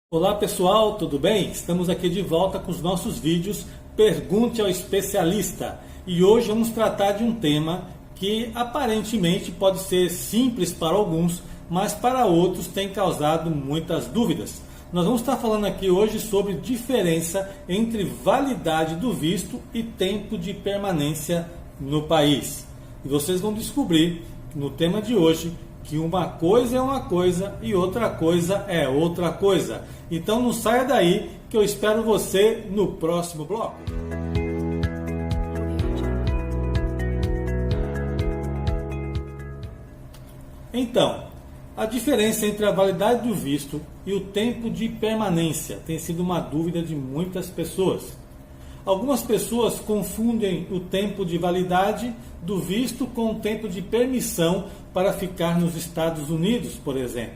Olá pessoal, tudo bem? Estamos aqui de volta com os nossos vídeos Pergunte ao Especialista. E hoje vamos tratar de um tema que aparentemente pode ser simples para alguns, mas para outros tem causado muitas dúvidas. Nós vamos estar falando aqui hoje sobre diferença entre validade do visto e tempo de permanência no país. E vocês vão descobrir no tema de hoje que uma coisa é uma coisa e outra coisa é outra coisa. Então não saia daí que eu espero você no próximo bloco. Então, a diferença entre a validade do visto e o tempo de permanência tem sido uma dúvida de muitas pessoas. Algumas pessoas confundem o tempo de validade do visto com o tempo de permissão para ficar nos Estados Unidos, por exemplo.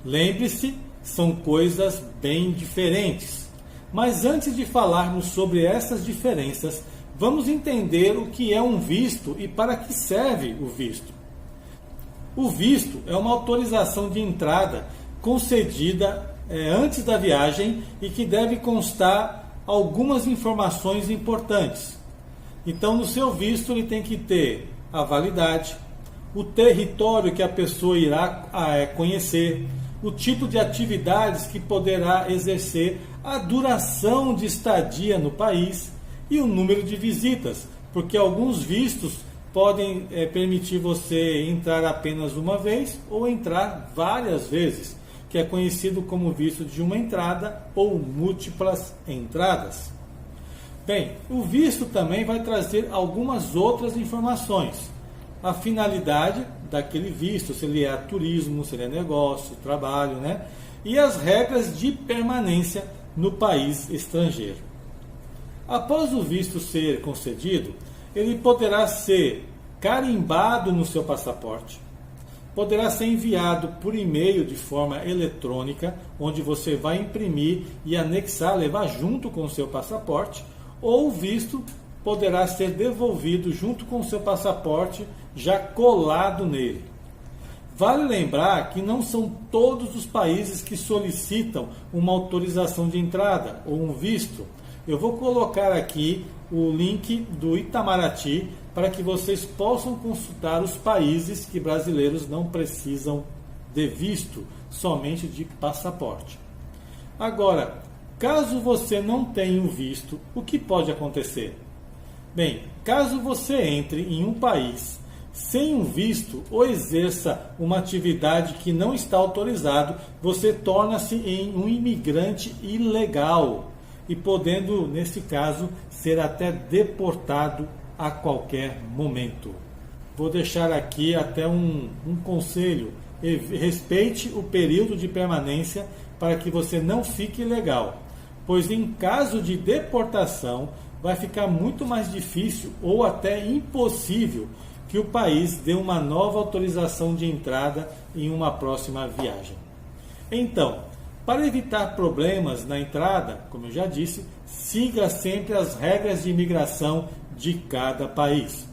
Lembre-se, são coisas bem diferentes. Mas antes de falarmos sobre essas diferenças, vamos entender o que é um visto e para que serve o visto. O visto é uma autorização de entrada concedida antes da viagem e que deve constar algumas informações importantes. Então, no seu visto, ele tem que ter a validade, o território que a pessoa irá conhecer, o tipo de atividades que poderá exercer, a duração de estadia no país e o número de visitas, porque alguns vistos podem permitir você entrar apenas uma vez ou entrar várias vezes, que é conhecido como visto de uma entrada ou múltiplas entradas. Bem, o visto também vai trazer algumas outras informações. A finalidade daquele visto, se ele é turismo, se ele é negócio, trabalho, né? E as regras de permanência no país estrangeiro. Após o visto ser concedido, ele poderá ser carimbado no seu passaporte, poderá ser enviado por e-mail de forma eletrônica, onde você vai imprimir e anexar, levar junto com o seu passaporte, ou o visto poderá ser devolvido junto com o seu passaporte já colado nele. Vale lembrar que não são todos os países que solicitam uma autorização de entrada ou um visto. Eu vou colocar aqui o link do Itamaraty para que vocês possam consultar os países que brasileiros não precisam de visto, somente de passaporte. Agora, caso você não tenha o visto, o que pode acontecer? Bem, caso você entre em um país sem um visto ou exerça uma atividade que não está autorizado, você torna-se em um imigrante ilegal e podendo, nesse caso, ser até deportado a qualquer momento. Vou deixar aqui até um conselho: respeite o período de permanência para que você não fique ilegal, pois em caso de deportação vai ficar muito mais difícil ou até impossível que o país dê uma nova autorização de entrada em uma próxima viagem. Então, para evitar problemas na entrada, como eu já disse, siga sempre as regras de imigração de cada país.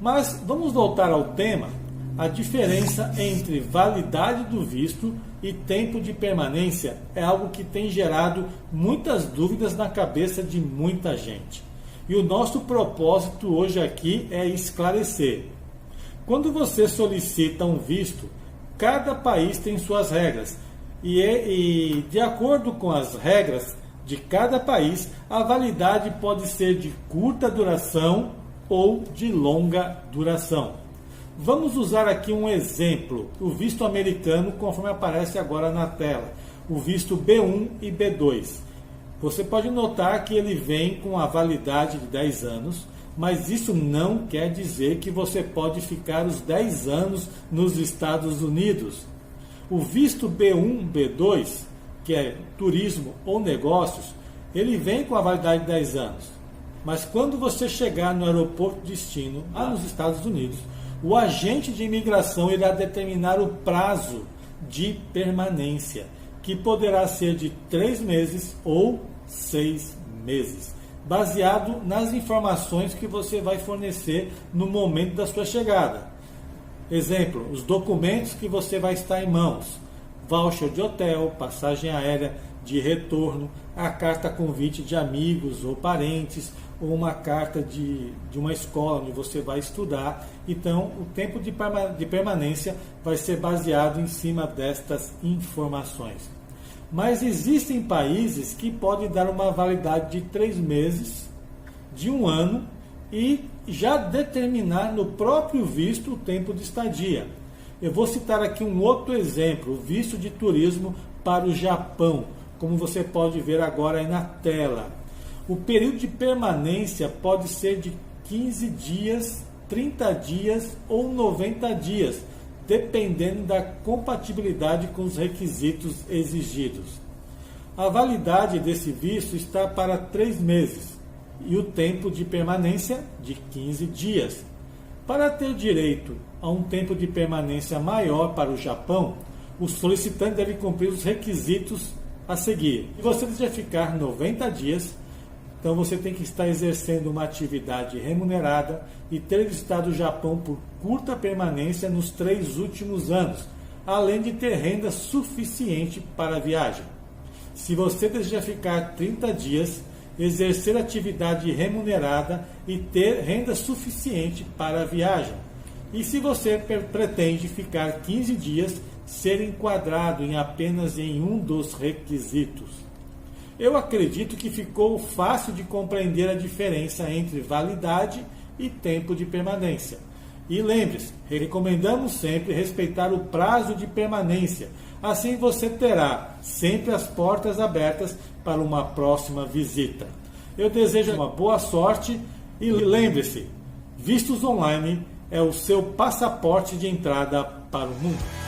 Mas vamos voltar ao tema. A diferença entre validade do visto e tempo de permanência é algo que tem gerado muitas dúvidas na cabeça de muita gente. E o nosso propósito hoje aqui é esclarecer. Quando você solicita um visto, cada país tem suas regras. E de acordo com as regras de cada país, a validade pode ser de curta duração ou de longa duração. Vamos usar aqui um exemplo, o visto americano, conforme aparece agora na tela, o visto B1 e B2. Você pode notar que ele vem com a validade de 10 anos, mas isso não quer dizer que você pode ficar os 10 anos nos Estados Unidos. O visto B1, B2, que é turismo ou negócios, ele vem com a validade de 10 anos. Mas quando você chegar no aeroporto de destino, lá nos Estados Unidos, o agente de imigração irá determinar o prazo de permanência, que poderá ser de 3 meses ou 6 meses, baseado nas informações que você vai fornecer no momento da sua chegada. Exemplo, os documentos que você vai estar em mãos, voucher de hotel, passagem aérea de retorno, a carta convite de amigos ou parentes, ou uma carta de uma escola onde você vai estudar. Então, o tempo de permanência vai ser baseado em cima destas informações. Mas existem países que podem dar uma validade de 3 meses, de 1 ano, e já determinar no próprio visto o tempo de estadia. Eu vou citar aqui um outro exemplo, o visto de turismo para o Japão, como você pode ver agora aí na tela. O período de permanência pode ser de 15 dias, 30 dias ou 90 dias, dependendo da compatibilidade com os requisitos exigidos. A validade desse visto está para 3 meses e o tempo de permanência de 15 dias. Para ter direito a um tempo de permanência maior para o Japão, o solicitante deve cumprir os requisitos a seguir. Se você deseja ficar 90 dias, então você tem que estar exercendo uma atividade remunerada e ter visitado o Japão por curta permanência nos 3 últimos anos, além de ter renda suficiente para a viagem. Se você deseja ficar 30 dias, exercer atividade remunerada e ter renda suficiente para a viagem. E se você pretende ficar 15 dias, ser enquadrado apenas em um dos requisitos. Eu acredito que ficou fácil de compreender a diferença entre validade e tempo de permanência. E lembre-se, recomendamos sempre respeitar o prazo de permanência. Assim você terá sempre as portas abertas para uma próxima visita. Eu desejo uma boa sorte e lembre-se, Vistos Online é o seu passaporte de entrada para o mundo.